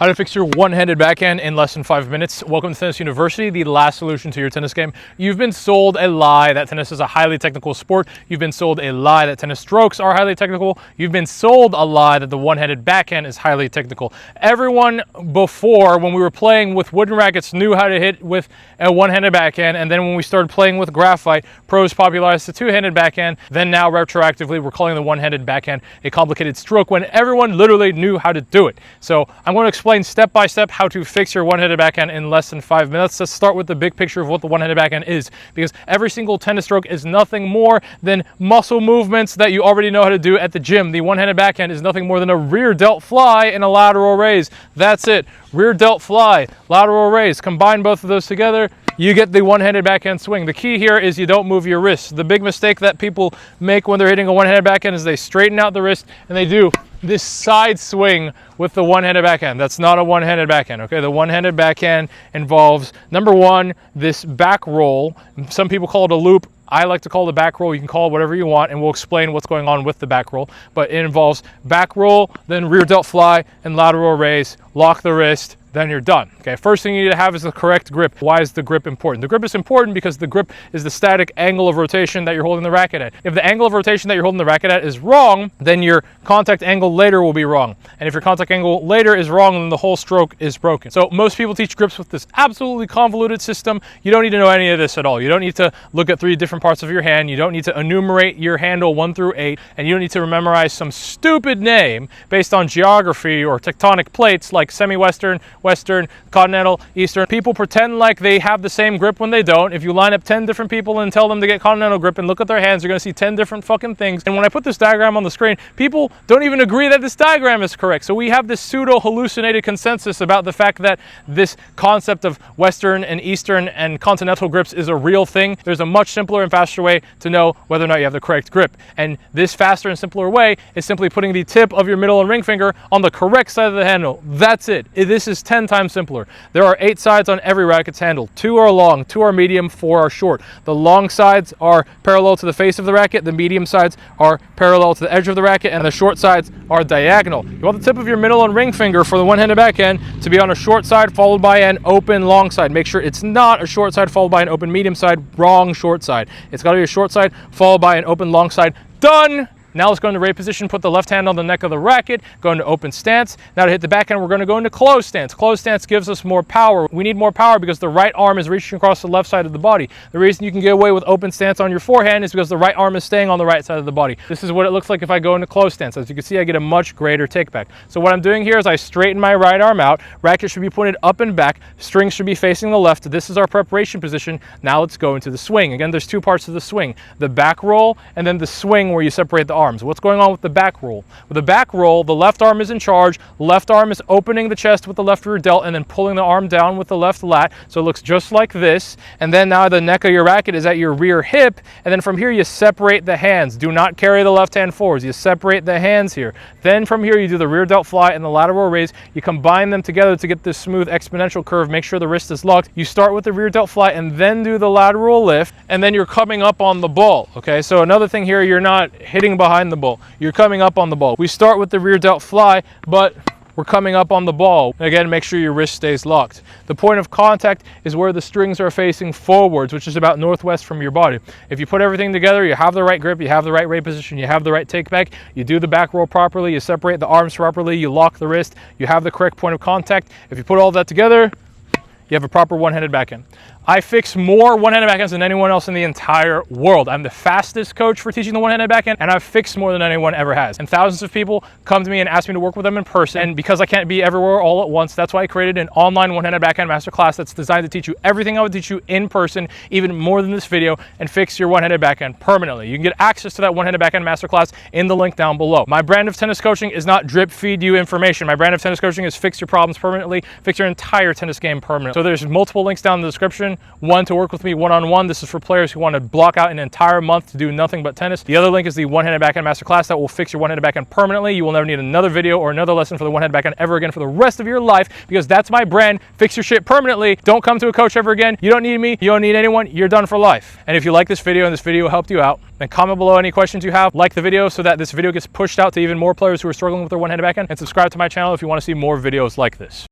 How to fix your one-handed backhand in less than 5 minutes. Welcome to Tennis University, the last solution to your tennis game. You've been sold a lie that tennis is a highly technical sport. You've been sold a lie that tennis strokes are highly technical. You've been sold a lie that the one-handed backhand is highly technical. Everyone before, when we were playing with wooden rackets, knew how to hit with a one-handed backhand, and then when we started playing with graphite, pros popularized the two-handed backhand. Then now retroactively, we're calling the one-handed backhand a complicated stroke when everyone literally knew how to do it. So I'm going to explain step by step how to fix your one-handed backhand in less than 5 minutes. Let's start with the big picture of what the one-handed backhand is, because every single tennis stroke is nothing more than muscle movements that you already know how to do at the gym. The one-handed backhand is nothing more than a rear delt fly and a lateral raise. That's it. Rear delt fly, lateral raise. Combine both of those together, you get the one-handed backhand swing. The key here is you don't move your wrist. The big mistake that people make when they're hitting a one-handed backhand is they straighten out the wrist and they do this side swing with the one-handed backhand. That's not a one-handed backhand, okay? The one-handed backhand involves, number one, this back roll. Some people call it a loop. I like to call it a back roll. You can call it whatever you want, and we'll explain what's going on with the back roll. But it involves back roll, then rear delt fly, and lateral raise. Lock the wrist, then you're done. Okay, first thing you need to have is the correct grip. Why is the grip important? The grip is important because the grip is the static angle of rotation that you're holding the racket at. If the angle of rotation that you're holding the racket at is wrong, then your contact angle later will be wrong. And if your contact angle later is wrong, then the whole stroke is broken. So most people teach grips with this absolutely convoluted system. You don't need to know any of this at all. You don't need to look at 3 different parts of your hand. You don't need to enumerate your handle 1 through 8. And you don't need to memorize some stupid name based on geography or tectonic plates like semi-western, western, continental, eastern. People pretend like they have the same grip when they don't. If you line up 10 different people and tell them to get continental grip and look at their hands, you're going to see 10 different fucking things. And when I put this diagram on the screen, people don't even agree that this diagram is correct. So we have this pseudo hallucinated consensus about the fact that this concept of western and eastern and continental grips is a real thing. There's a much simpler and faster way to know whether or not you have the correct grip. And this faster and simpler way is simply putting the tip of your middle and ring finger on the correct side of the handle. That's it. This is 10 times simpler. There are 8 sides on every racket's handle. 2 are long, 2 are medium, 4 are short. The long sides are parallel to the face of the racket, the medium sides are parallel to the edge of the racket, and the short sides are diagonal. You want the tip of your middle and ring finger for the one-handed backhand to be on a short side followed by an open long side. Make sure it's not a short side followed by an open medium side. Wrong short side. It's got to be a short side followed by an open long side. Done! Now let's go into raid position, put the left hand on the neck of the racket, go into open stance. Now to hit the backhand, we're going to go into closed stance. Closed stance gives us more power. We need more power because the right arm is reaching across the left side of the body. The reason you can get away with open stance on your forehand is because the right arm is staying on the right side of the body. This is what it looks like if I go into closed stance. As you can see, I get a much greater takeback. So what I'm doing here is I straighten my right arm out. Racket should be pointed up and back. Strings should be facing the left. This is our preparation position. Now let's go into the swing. Again, there's 2 parts of the swing. The back roll and then the swing where you separate the arms. What's going on with the back roll? With the back roll, the left arm is in charge. Left arm is opening the chest with the left rear delt and then pulling the arm down with the left lat. So it looks just like this. And then now the neck of your racket is at your rear hip. And then from here, you separate the hands. Do not carry the left hand forwards. You separate the hands here. Then from here, you do the rear delt fly and the lateral raise. You combine them together to get this smooth exponential curve. Make sure the wrist is locked. You start with the rear delt fly and then do the lateral lift. And then you're coming up on the ball. Okay, so another thing here, you're not hitting behind the ball. You're coming up on the ball. We start with the rear delt fly, but we're coming up on the ball. Again, make sure your wrist stays locked. The point of contact is where the strings are facing forwards, which is about northwest from your body. If you put everything together, you have the right grip, you have the right raid position, you have the right take back, you do the back roll properly, you separate the arms properly, you lock the wrist, you have the correct point of contact. If you put all that together, you have a proper one-handed backhand. I fix more one-handed backhands than anyone else in the entire world. I'm the fastest coach for teaching the one-handed backhand, and I've fixed more than anyone ever has. And thousands of people come to me and ask me to work with them in person. And because I can't be everywhere all at once, that's why I created an online one-handed backhand masterclass that's designed to teach you everything I would teach you in person, even more than this video, and fix your one-handed backhand permanently. You can get access to that one-handed backhand masterclass in the link down below. My brand of tennis coaching is not drip feed you information. My brand of tennis coaching is fix your problems permanently, fix your entire tennis game permanently. So there's multiple links down in the description. One to work with me one-on-one. This is for players who want to block out an entire month to do nothing but tennis. The other link is the one-handed backhand masterclass that will fix your one-handed backhand permanently. You will never need another video or another lesson for the one-handed backhand ever again for the rest of your life, because that's my brand. Fix your shit permanently. Don't come to a coach ever again. You don't need me. You don't need anyone. You're done for life. And if you like this video and this video helped you out, then comment below any questions you have. Like the video so that this video gets pushed out to even more players who are struggling with their one-handed backhand, and subscribe to my channel if you want to see more videos like this.